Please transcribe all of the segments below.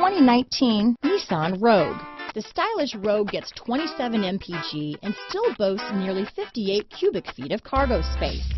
2019 Nissan Rogue. The stylish Rogue gets 27 mpg and still boasts nearly 58 cubic feet of cargo space.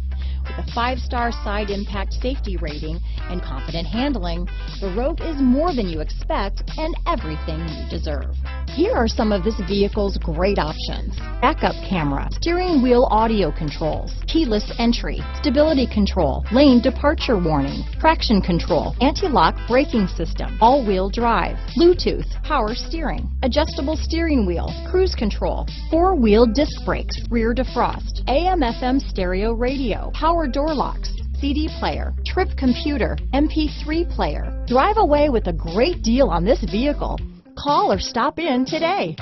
With a 5-star side impact safety rating and confident handling, the Rogue is more than you expect and everything you deserve. Here are some of this vehicle's great options: backup camera, steering wheel audio controls, keyless entry, stability control, lane departure warning, traction control, anti-lock braking system, all-wheel drive, Bluetooth, power steering, adjustable steering wheel, cruise control, 4-wheel disc brakes, rear defrost, AM/FM stereo radio, power door locks, CD player, trip computer, MP3 player. Drive away with a great deal on this vehicle. Call or stop in today.